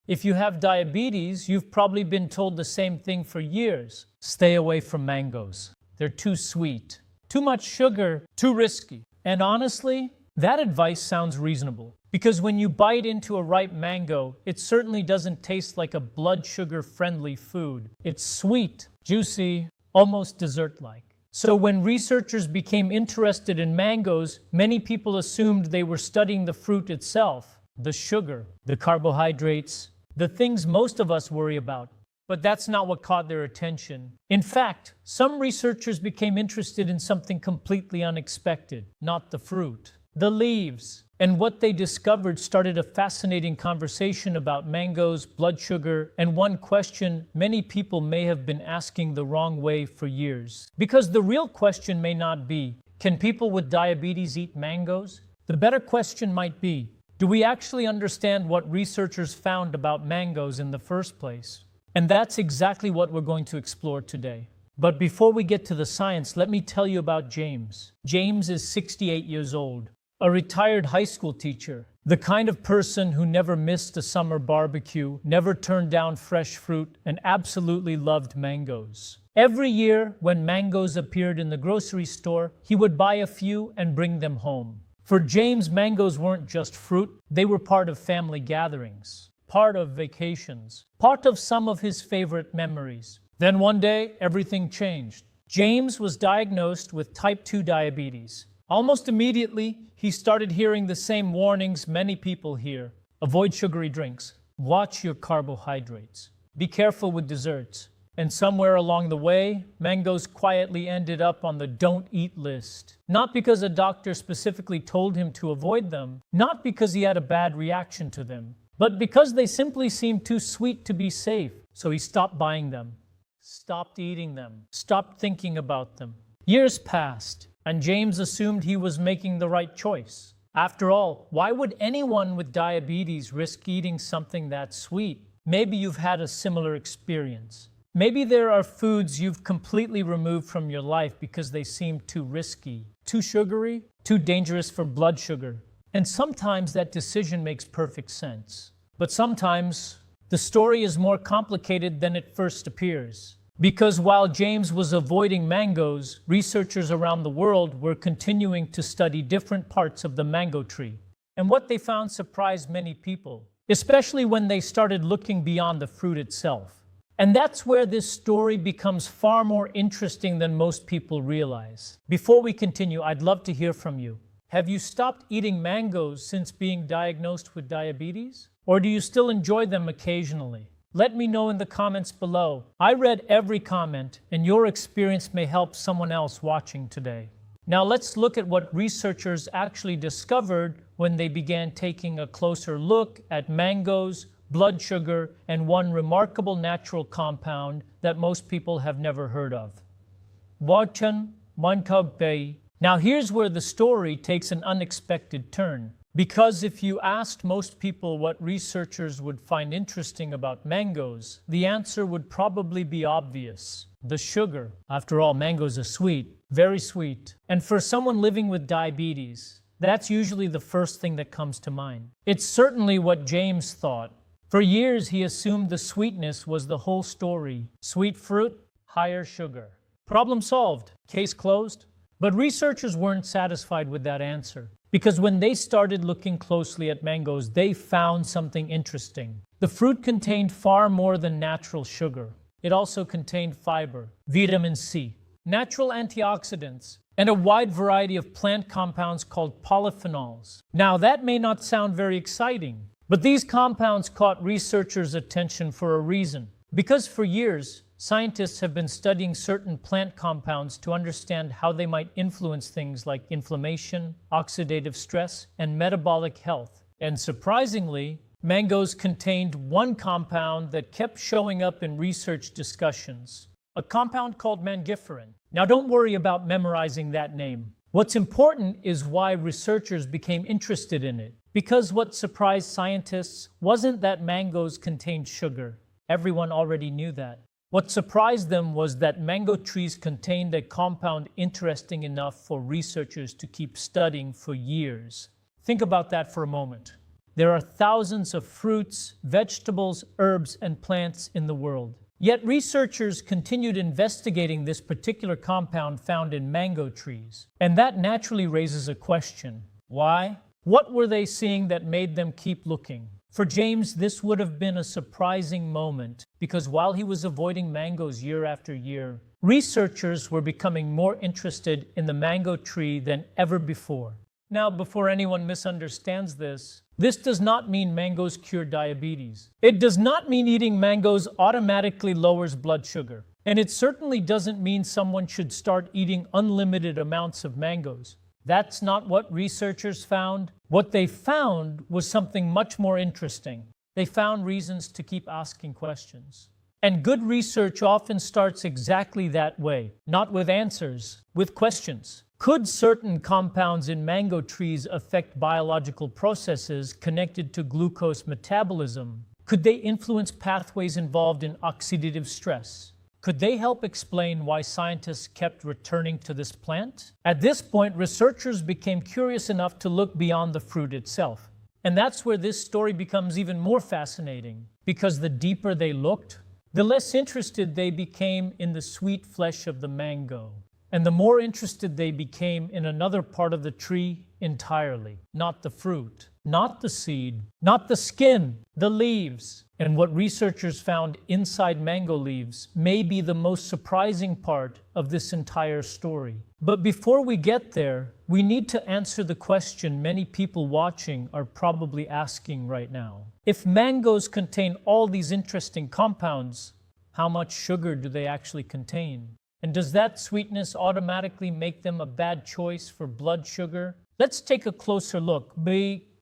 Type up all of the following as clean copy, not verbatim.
If you have diabetes, you've probably been told the same thing for years. Stay away from mangoes. They're too sweet, too much sugar, too risky. And honestly, that advice sounds reasonable. Because when you bite into a ripe mango, it certainly doesn't taste like a blood sugar-friendly food. It's sweet, juicy, almost dessert-like. So when researchers became interested in mangoes, many people assumed they were studying the fruit itself, the sugar, the carbohydrates, the things most of us worry about. But that's not what caught their attention. In fact, some researchers became interested in something completely unexpected, not the fruit, the leaves. And what they discovered started a fascinating conversation about mangoes, blood sugar, and one question many people may have been asking the wrong way for years. Because the real question may not be, can people with diabetes eat mangoes? The better question might be, do we actually understand what researchers found about mangoes in the first place? And that's exactly what we're going to explore today. But before we get to the science, let me tell you about James. James is 68 years old. A retired high school teacher, the kind of person who never missed a summer barbecue, never turned down fresh fruit, and absolutely loved mangoes. Every year, when mangoes appeared in the grocery store, he would buy a few and bring them home. For James, mangoes weren't just fruit, they were part of family gatherings, part of vacations, part of some of his favorite memories. Then one day, everything changed. James was diagnosed with type 2 diabetes. Almost immediately, he started hearing the same warnings many people hear. Avoid sugary drinks. Watch your carbohydrates. Be careful with desserts. And somewhere along the way, mangoes quietly ended up on the don't eat list. Not because a doctor specifically told him to avoid them, not because he had a bad reaction to them, but because they simply seemed too sweet to be safe. So he stopped buying them, stopped eating them, stopped thinking about them. Years passed. And James assumed he was making the right choice. After all, why would anyone with diabetes risk eating something that sweet? Maybe you've had a similar experience. Maybe there are foods you've completely removed from your life because they seem too risky, too sugary, too dangerous for blood sugar. And sometimes that decision makes perfect sense. But sometimes the story is more complicated than it first appears. Because while James was avoiding mangoes, researchers around the world were continuing to study different parts of the mango tree. And what they found surprised many people, especially when they started looking beyond the fruit itself. And that's where this story becomes far more interesting than most people realize. Before we continue, I'd love to hear from you. Have you stopped eating mangoes since being diagnosed with diabetes? Or do you still enjoy them occasionally? Let me know in the comments below. I read every comment, and your experience may help someone else watching today. Now let's look at what researchers actually discovered when they began taking a closer look at mangoes, blood sugar, and one remarkable natural compound that most people have never heard of. Now here's where the story takes an unexpected turn. Because if you asked most people what researchers would find interesting about mangoes, the answer would probably be obvious. The sugar. After all, mangoes are sweet, very sweet. And for someone living with diabetes, that's usually the first thing that comes to mind. It's certainly what James thought. For years, he assumed the sweetness was the whole story. Sweet fruit, higher sugar. Problem solved. Case closed. But researchers weren't satisfied with that answer. Because when they started looking closely at mangoes, they found something interesting. The fruit contained far more than natural sugar. It also contained fiber, vitamin C, natural antioxidants, and a wide variety of plant compounds called polyphenols. Now, that may not sound very exciting, but these compounds caught researchers' attention for a reason. Because for years, scientists have been studying certain plant compounds to understand how they might influence things like inflammation, oxidative stress, and metabolic health. And surprisingly, mangoes contained one compound that kept showing up in research discussions, a compound called mangiferin. Now don't worry about memorizing that name. What's important is why researchers became interested in it. Because what surprised scientists wasn't that mangoes contained sugar. Everyone already knew that. What surprised them was that mango trees contained a compound interesting enough for researchers to keep studying for years. Think about that for a moment. There are thousands of fruits, vegetables, herbs, and plants in the world. Yet researchers continued investigating this particular compound found in mango trees. And that naturally raises a question. Why? What were they seeing that made them keep looking? For James, this would have been a surprising moment because while he was avoiding mangoes year after year, researchers were becoming more interested in the mango tree than ever before. Now, before anyone misunderstands this does not mean mangoes cure diabetes. It does not mean eating mangoes automatically lowers blood sugar. And it certainly doesn't mean someone should start eating unlimited amounts of mangoes. That's not what researchers found. What they found was something much more interesting. They found reasons to keep asking questions. And good research often starts exactly that way, not with answers, with questions. Could certain compounds in mango trees affect biological processes connected to glucose metabolism? Could they influence pathways involved in oxidative stress? Could they help explain why scientists kept returning to this plant? At this point, researchers became curious enough to look beyond the fruit itself. And that's where this story becomes even more fascinating, because the deeper they looked, the less interested they became in the sweet flesh of the mango. And the more interested they became in another part of the tree entirely. Not the fruit, not the seed, not the skin, the leaves. And what researchers found inside mango leaves may be the most surprising part of this entire story. But before we get there, we need to answer the question many people watching are probably asking right now. If mangoes contain all these interesting compounds, how much sugar do they actually contain? And does that sweetness automatically make them a bad choice for blood sugar? Let's take a closer look.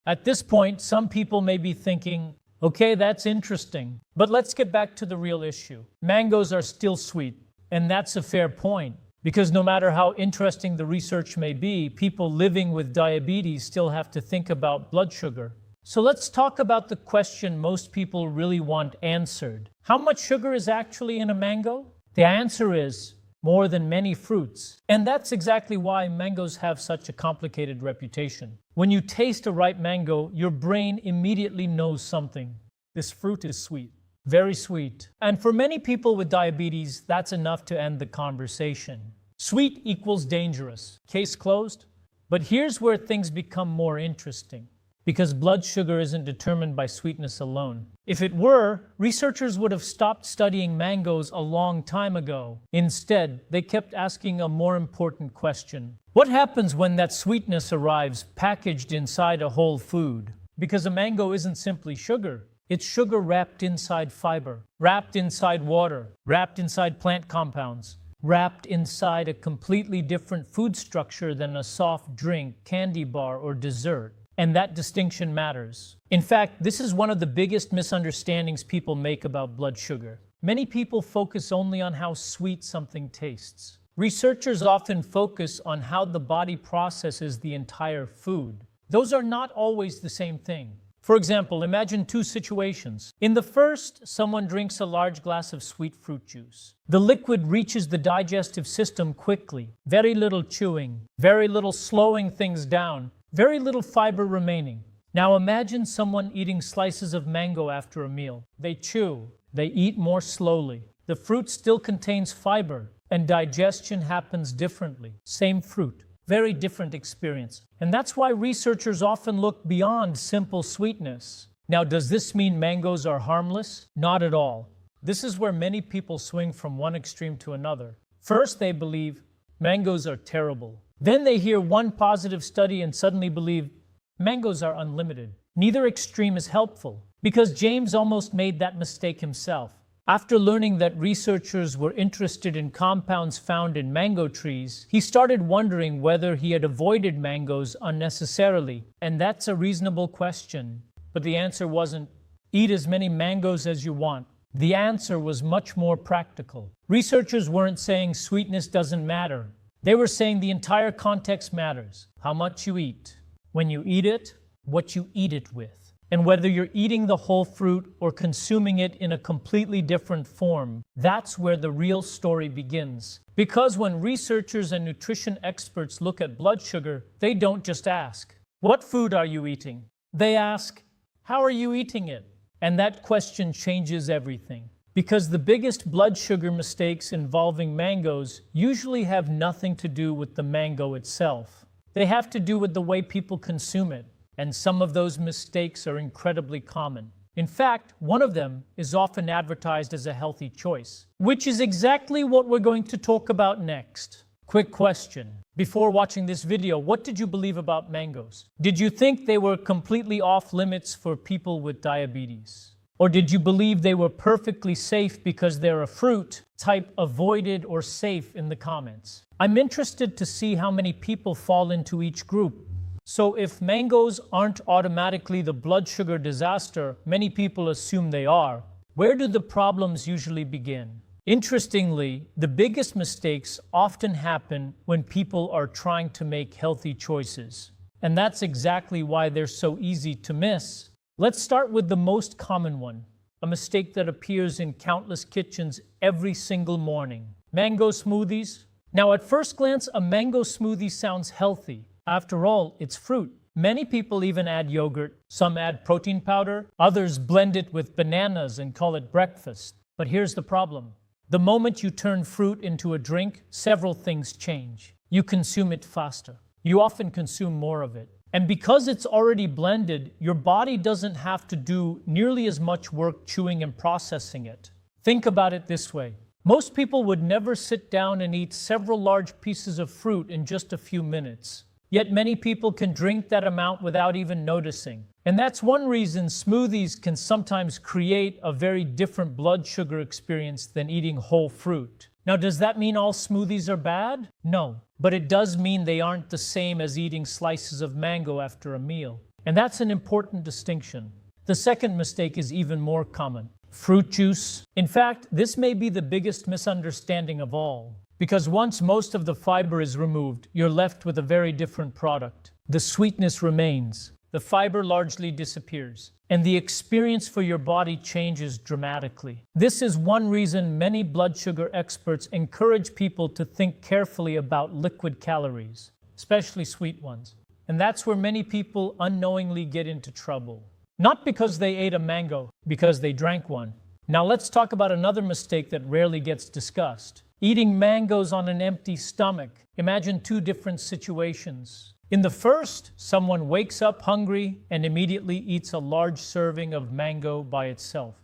At this point, some people may be thinking, okay, that's interesting, but let's get back to the real issue. Mangoes are still sweet, and that's a fair point, because no matter how interesting the research may be, people living with diabetes still have to think about blood sugar. So let's talk about the question most people really want answered. How much sugar is actually in a mango? The answer is more than many fruits. And that's exactly why mangoes have such a complicated reputation. When you taste a ripe mango, your brain immediately knows something. This fruit is sweet, very sweet. And for many people with diabetes, that's enough to end the conversation. Sweet equals dangerous. Case closed. But here's where things become more interesting. Because blood sugar isn't determined by sweetness alone. If it were, researchers would have stopped studying mangoes a long time ago. Instead, they kept asking a more important question. What happens when that sweetness arrives packaged inside a whole food? Because a mango isn't simply sugar. It's sugar wrapped inside fiber, wrapped inside water, wrapped inside plant compounds, wrapped inside a completely different food structure than a soft drink, candy bar, or dessert. And that distinction matters. In fact, this is one of the biggest misunderstandings people make about blood sugar. Many people focus only on how sweet something tastes. Researchers often focus on how the body processes the entire food. Those are not always the same thing. For example, imagine two situations. In the first, someone drinks a large glass of sweet fruit juice. The liquid reaches the digestive system quickly. Very little chewing, very little slowing things down. Very little fiber remaining. Now imagine someone eating slices of mango after a meal. They chew, they eat more slowly. The fruit still contains fiber, and digestion happens differently. Same fruit, very different experience. And that's why researchers often look beyond simple sweetness. Now, does this mean mangoes are harmless? Not at all. This is where many people swing from one extreme to another. First, they believe mangoes are terrible. Then they hear one positive study and suddenly believe mangoes are unlimited. Neither extreme is helpful, because James almost made that mistake himself. After learning that researchers were interested in compounds found in mango trees, he started wondering whether he had avoided mangoes unnecessarily. And that's a reasonable question. But the answer wasn't, eat as many mangoes as you want. The answer was much more practical. Researchers weren't saying sweetness doesn't matter. They were saying the entire context matters. How much you eat. When you eat it, what you eat it with. And whether you're eating the whole fruit or consuming it in a completely different form, that's where the real story begins. Because when researchers and nutrition experts look at blood sugar, they don't just ask, what food are you eating? They ask, How are you eating it? And that question changes everything. Because the biggest blood sugar mistakes involving mangoes usually have nothing to do with the mango itself. They have to do with the way people consume it, and some of those mistakes are incredibly common. In fact, one of them is often advertised as a healthy choice, which is exactly what we're going to talk about next. Quick question. Before watching this video, what did you believe about mangoes? Did you think they were completely off limits for people with diabetes? Or did you believe they were perfectly safe because they're a fruit? Type avoided or safe in the comments. I'm interested to see how many people fall into each group. So if mangoes aren't automatically the blood sugar disaster many people assume they are, where do the problems usually begin? Interestingly, the biggest mistakes often happen when people are trying to make healthy choices. And that's exactly why they're so easy to miss. Let's start with the most common one, a mistake that appears in countless kitchens every single morning. Mango smoothies. Now, at first glance, a mango smoothie sounds healthy. After all, it's fruit. Many people even add yogurt. Some add protein powder. Others blend it with bananas and call it breakfast. But here's the problem. The moment you turn fruit into a drink, several things change. You consume it faster. You often consume more of it. And because it's already blended, your body doesn't have to do nearly as much work chewing and processing it. Think about it this way. Most people would never sit down and eat several large pieces of fruit in just a few minutes. Yet many people can drink that amount without even noticing. And that's one reason smoothies can sometimes create a very different blood sugar experience than eating whole fruit. Now, does that mean all smoothies are bad? No, but it does mean they aren't the same as eating slices of mango after a meal. And that's an important distinction. The second mistake is even more common. Fruit juice. In fact, this may be the biggest misunderstanding of all. Because once most of the fiber is removed, you're left with a very different product. The sweetness remains, the fiber largely disappears, and the experience for your body changes dramatically. This is one reason many blood sugar experts encourage people to think carefully about liquid calories, especially sweet ones. And that's where many people unknowingly get into trouble. Not because they ate a mango, because they drank one. Now let's talk about another mistake that rarely gets discussed. Eating mangoes on an empty stomach. Imagine two different situations. In the first, someone wakes up hungry and immediately eats a large serving of mango by itself.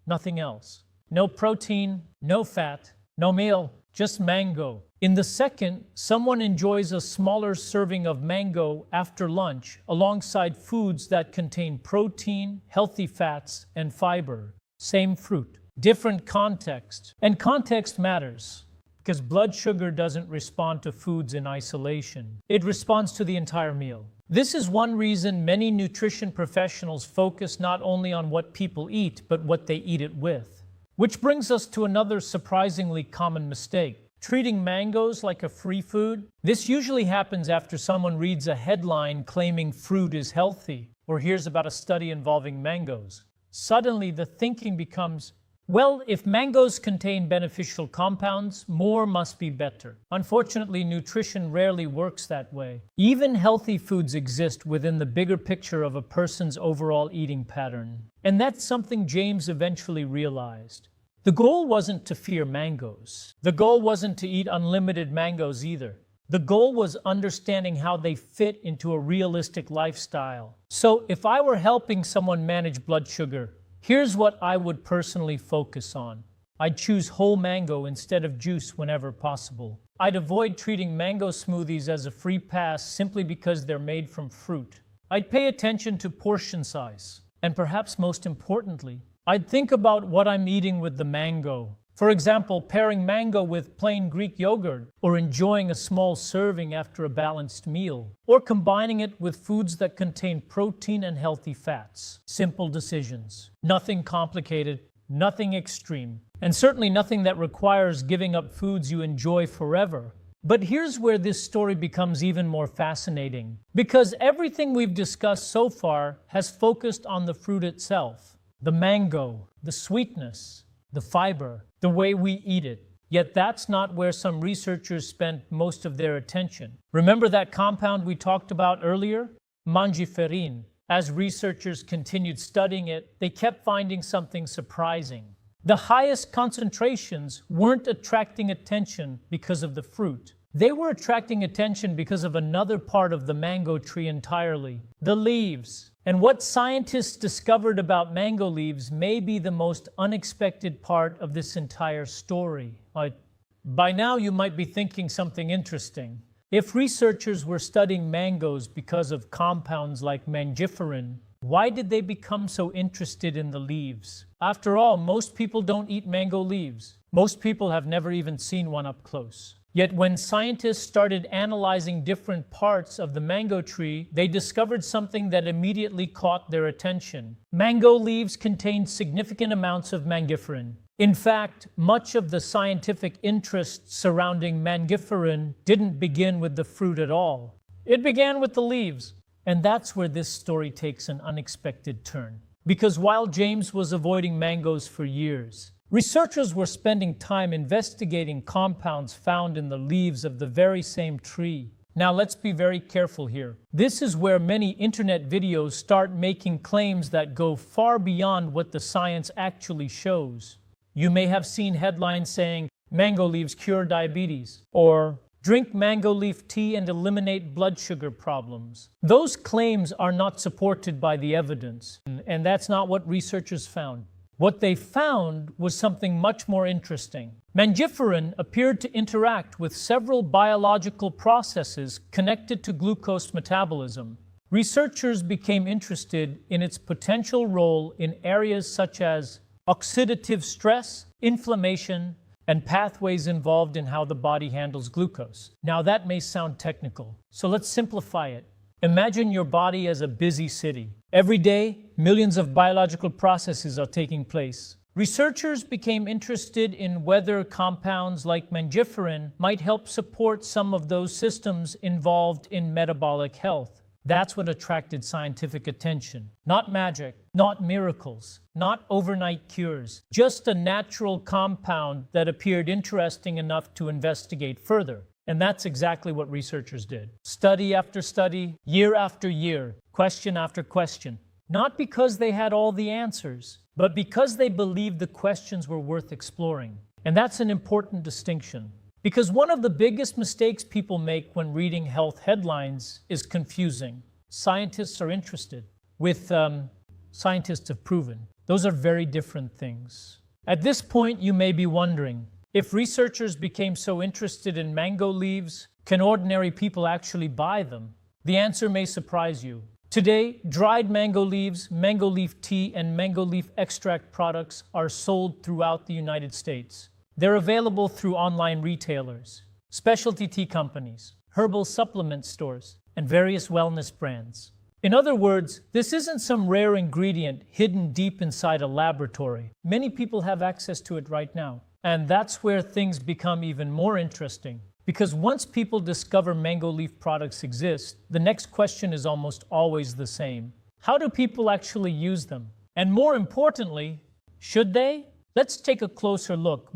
Nothing else. No protein, no fat, no meal, just mango. In the second, someone enjoys a smaller serving of mango after lunch alongside foods that contain protein, healthy fats, and fiber. Same fruit, different context. And context matters. Because blood sugar doesn't respond to foods in isolation. It responds to the entire meal. This is one reason many nutrition professionals focus not only on what people eat, but what they eat it with. Which brings us to another surprisingly common mistake. Treating mangoes like a free food. This usually happens after someone reads a headline claiming fruit is healthy, or hears about a study involving mangoes. Suddenly the thinking becomes, well, if mangoes contain beneficial compounds, more must be better. Unfortunately, nutrition rarely works that way. Even healthy foods exist within the bigger picture of a person's overall eating pattern. And that's something James eventually realized. The goal wasn't to fear mangoes. The goal wasn't to eat unlimited mangoes either. The goal was understanding how they fit into a realistic lifestyle. So if I were helping someone manage blood sugar, here's what I would personally focus on. I'd choose whole mango instead of juice whenever possible. I'd avoid treating mango smoothies as a free pass simply because they're made from fruit. I'd pay attention to portion size. And perhaps most importantly, I'd think about what I'm eating with the mango. For example, pairing mango with plain Greek yogurt, or enjoying a small serving after a balanced meal, or combining it with foods that contain protein and healthy fats. Simple decisions. Nothing complicated, nothing extreme, and certainly nothing that requires giving up foods you enjoy forever. But here's where this story becomes even more fascinating, because everything we've discussed so far has focused on the fruit itself. The mango, the sweetness, the fiber, the way we eat it. Yet that's not where some researchers spent most of their attention. Remember that compound we talked about earlier? Mangiferin. As researchers continued studying it, they kept finding something surprising. The highest concentrations weren't attracting attention because of the fruit. They were attracting attention because of another part of the mango tree entirely, the leaves. And what scientists discovered about mango leaves may be the most unexpected part of this entire story. By now, you might be thinking something interesting. If researchers were studying mangoes because of compounds like mangiferin, why did they become so interested in the leaves? After all, most people don't eat mango leaves. Most people have never even seen one up close. Yet when scientists started analyzing different parts of the mango tree, they discovered something that immediately caught their attention. Mango leaves contain significant amounts of mangiferin. In fact, much of the scientific interest surrounding mangiferin didn't begin with the fruit at all. It began with the leaves. And that's where this story takes an unexpected turn. Because while James was avoiding mangoes for years, researchers were spending time investigating compounds found in the leaves of the very same tree. Now let's be very careful here. This is where many internet videos start making claims that go far beyond what the science actually shows. You may have seen headlines saying, "Mango leaves cure diabetes," or "Drink mango leaf tea and eliminate blood sugar problems." Those claims are not supported by the evidence, and that's not what researchers found. What they found was something much more interesting. Mangiferin appeared to interact with several biological processes connected to glucose metabolism. Researchers became interested in its potential role in areas such as oxidative stress, inflammation, and pathways involved in how the body handles glucose. Now that may sound technical, so let's simplify it. Imagine your body as a busy city. Every day, millions of biological processes are taking place. Researchers became interested in whether compounds like mangiferin might help support some of those systems involved in metabolic health. That's what attracted scientific attention. Not magic, not miracles, not overnight cures, just a natural compound that appeared interesting enough to investigate further. And that's exactly what researchers did. Study after study, year after year, question after question. Not because they had all the answers, but because they believed the questions were worth exploring. And that's an important distinction. Because one of the biggest mistakes people make when reading health headlines is confusing. Scientists are interested with scientists have proven. Those are very different things. At this point, you may be wondering, if researchers became so interested in mango leaves, can ordinary people actually buy them? The answer may surprise you. Today, dried mango leaves, mango leaf tea, and mango leaf extract products are sold throughout the United States. They're available through online retailers, specialty tea companies, herbal supplement stores, and various wellness brands. In other words, this isn't some rare ingredient hidden deep inside a laboratory. Many people have access to it right now. And that's where things become even more interesting. Because once people discover mango leaf products exist, the next question is almost always the same. How do people actually use them? And more importantly, should they? Let's take a closer look.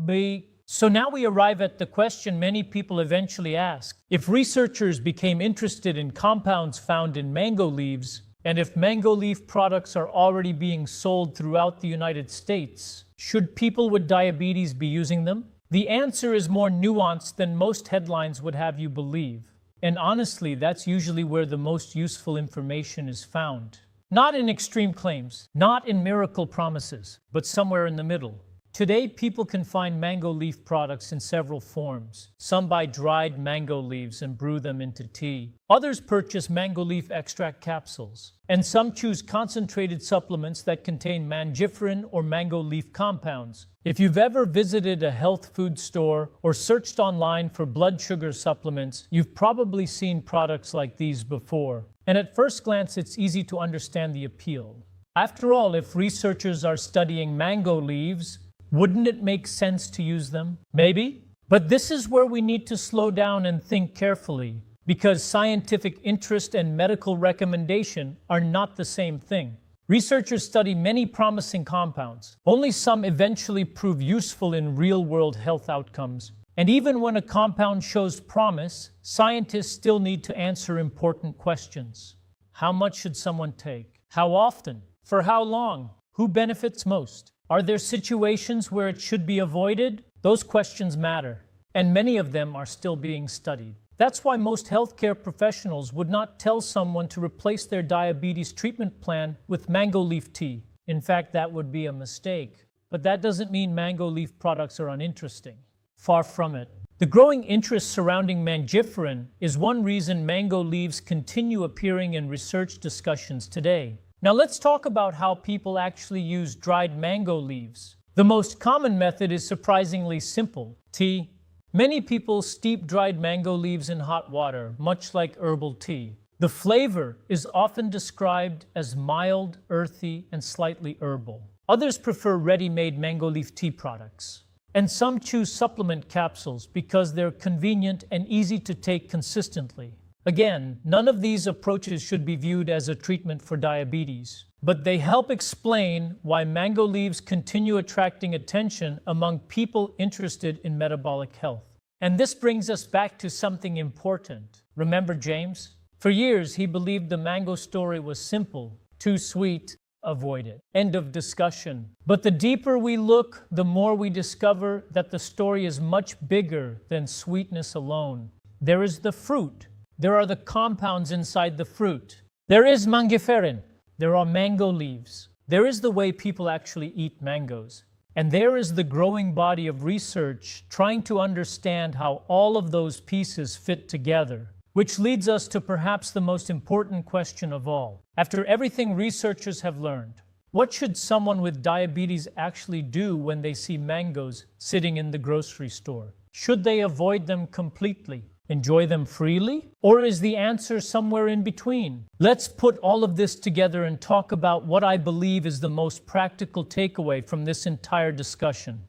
So now we arrive at the question many people eventually ask. If researchers became interested in compounds found in mango leaves, and if mango leaf products are already being sold throughout the United States, should people with diabetes be using them? The answer is more nuanced than most headlines would have you believe. And honestly, that's usually where the most useful information is found. Not in extreme claims, not in miracle promises, but somewhere in the middle. Today, people can find mango leaf products in several forms. Some buy dried mango leaves and brew them into tea. Others purchase mango leaf extract capsules. And some choose concentrated supplements that contain mangiferin or mango leaf compounds. If you've ever visited a health food store or searched online for blood sugar supplements, you've probably seen products like these before. And at first glance, it's easy to understand the appeal. After all, if researchers are studying mango leaves, wouldn't it make sense to use them? Maybe. But this is where we need to slow down and think carefully, because scientific interest and medical recommendation are not the same thing. Researchers study many promising compounds. Only some eventually prove useful in real-world health outcomes. And even when a compound shows promise, scientists still need to answer important questions. How much should someone take? How often? For how long? Who benefits most? Are there situations where it should be avoided? Those questions matter, and many of them are still being studied. That's why most healthcare professionals would not tell someone to replace their diabetes treatment plan with mango leaf tea. In fact, that would be a mistake. But that doesn't mean mango leaf products are uninteresting. Far from it. The growing interest surrounding mangiferin is one reason mango leaves continue appearing in research discussions today. Now let's talk about how people actually use dried mango leaves. The most common method is surprisingly simple: tea. Many people steep dried mango leaves in hot water, much like herbal tea. The flavor is often described as mild, earthy, and slightly herbal. Others prefer ready-made mango leaf tea products. And some choose supplement capsules because they're convenient and easy to take consistently. Again, none of these approaches should be viewed as a treatment for diabetes, but they help explain why mango leaves continue attracting attention among people interested in metabolic health. And this brings us back to something important. Remember James? For years, he believed the mango story was simple: too sweet, avoid it. End of discussion. But the deeper we look, the more we discover that the story is much bigger than sweetness alone. There is the fruit. There are the compounds inside the fruit. There is mangiferin. There are mango leaves. There is the way people actually eat mangoes. And there is the growing body of research trying to understand how all of those pieces fit together. Which leads us to perhaps the most important question of all. After everything researchers have learned, what should someone with diabetes actually do when they see mangoes sitting in the grocery store? Should they avoid them completely? Enjoy them freely? Or is the answer somewhere in between? Let's put all of this together and talk about what I believe is the most practical takeaway from this entire discussion.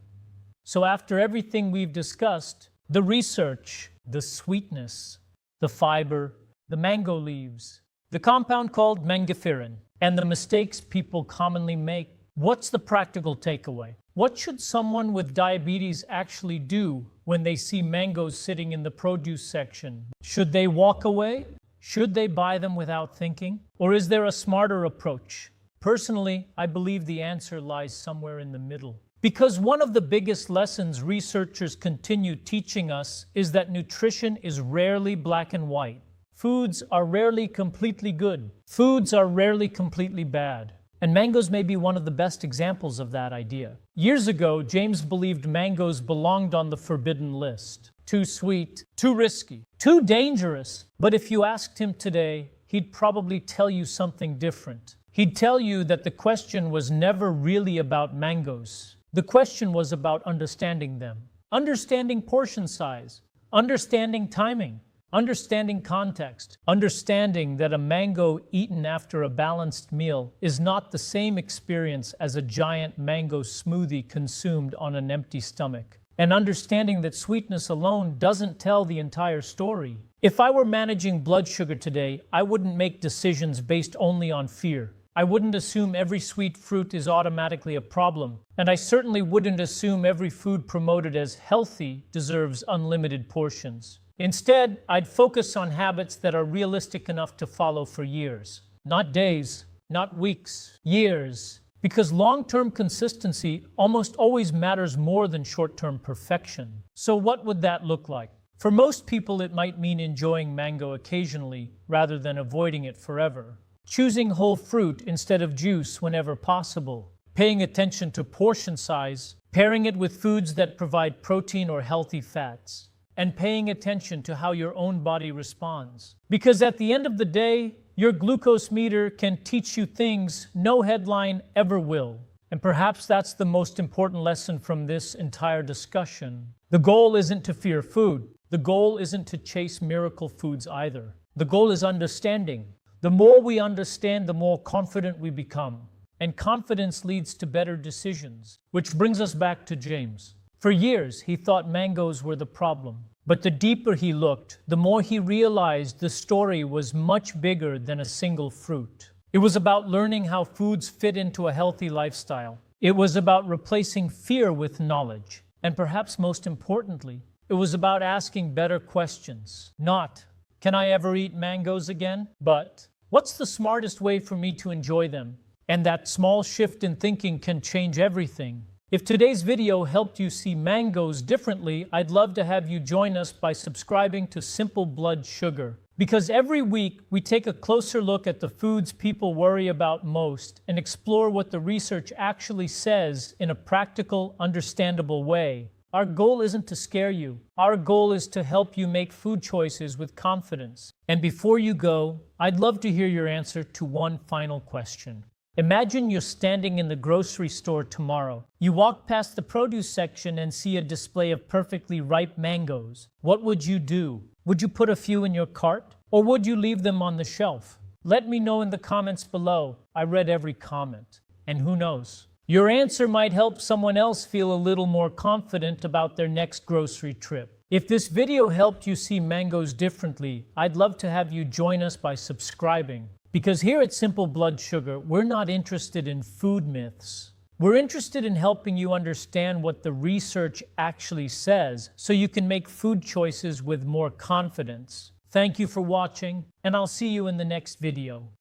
So after everything we've discussed, the research, the sweetness, the fiber, the mango leaves, the compound called mangiferin, and the mistakes people commonly make, what's the practical takeaway? What should someone with diabetes actually do when they see mangoes sitting in the produce section? Should they walk away? Should they buy them without thinking? Or is there a smarter approach? Personally, I believe the answer lies somewhere in the middle. Because one of the biggest lessons researchers continue teaching us is that nutrition is rarely black and white. Foods are rarely completely good. Foods are rarely completely bad. And mangoes may be one of the best examples of that idea. Years ago, James believed mangoes belonged on the forbidden list. Too sweet, too risky, too dangerous. But if you asked him today, he'd probably tell you something different. He'd tell you that the question was never really about mangoes. The question was about understanding them, understanding portion size, understanding timing, understanding context, understanding that a mango eaten after a balanced meal is not the same experience as a giant mango smoothie consumed on an empty stomach, and understanding that sweetness alone doesn't tell the entire story. If I were managing blood sugar today, I wouldn't make decisions based only on fear. I wouldn't assume every sweet fruit is automatically a problem, and I certainly wouldn't assume every food promoted as healthy deserves unlimited portions. Instead, I'd focus on habits that are realistic enough to follow for years. Not days, not weeks, years. Because long-term consistency almost always matters more than short-term perfection. So what would that look like? For most people, it might mean enjoying mango occasionally rather than avoiding it forever. Choosing whole fruit instead of juice whenever possible. Paying attention to portion size. Pairing it with foods that provide protein or healthy fats. And paying attention to how your own body responds. Because at the end of the day, your glucose meter can teach you things no headline ever will. And perhaps that's the most important lesson from this entire discussion. The goal isn't to fear food. The goal isn't to chase miracle foods either. The goal is understanding. The more we understand, the more confident we become. And confidence leads to better decisions. Which brings us back to James. For years, he thought mangoes were the problem. But the deeper he looked, the more he realized the story was much bigger than a single fruit. It was about learning how foods fit into a healthy lifestyle. It was about replacing fear with knowledge. And perhaps most importantly, it was about asking better questions. Not, can I ever eat mangoes again? But, What's the smartest way for me to enjoy them? And that small shift in thinking can change everything. If today's video helped you see mangoes differently, I'd love to have you join us by subscribing to Simple Blood Sugar. Because every week, we take a closer look at the foods people worry about most and explore what the research actually says in a practical, understandable way. Our goal isn't to scare you. Our goal is to help you make food choices with confidence. And before you go, I'd love to hear your answer to one final question. Imagine you're standing in the grocery store tomorrow. You walk past the produce section and see a display of perfectly ripe mangoes. What would you do? Would you put a few in your cart? Or would you leave them on the shelf? Let me know in the comments below. I read every comment. And who knows? Your answer might help someone else feel a little more confident about their next grocery trip. If this video helped you see mangoes differently, I'd love to have you join us by subscribing. Because here at Simple Blood Sugar, we're not interested in food myths. We're interested in helping you understand what the research actually says so you can make food choices with more confidence. Thank you for watching, and I'll see you in the next video.